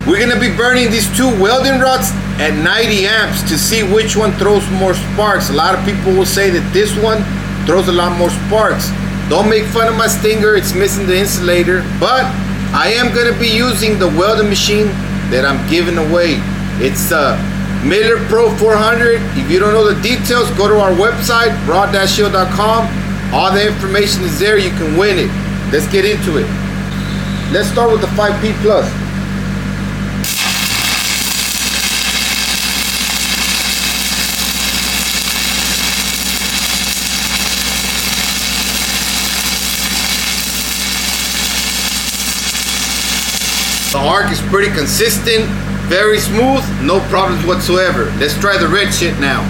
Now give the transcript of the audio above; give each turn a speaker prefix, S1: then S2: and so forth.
S1: We're gonna be burning these two welding rods at 90 amps to see which one throws more sparks. A lot of people will say that this one throws a lot more sparks. Don't make fun of my Stinger, it's missing the insulator, but I am gonna be using the welding machine that I'm giving away. It's a Miller Pro 400. If you don't know the details, go to our website, raw-shield.com. All the information is there, you can win it. Let's get into it. Let's start with the 5P Plus. The arc is pretty consistent, very smooth, no problems whatsoever. Let's try the red shit now.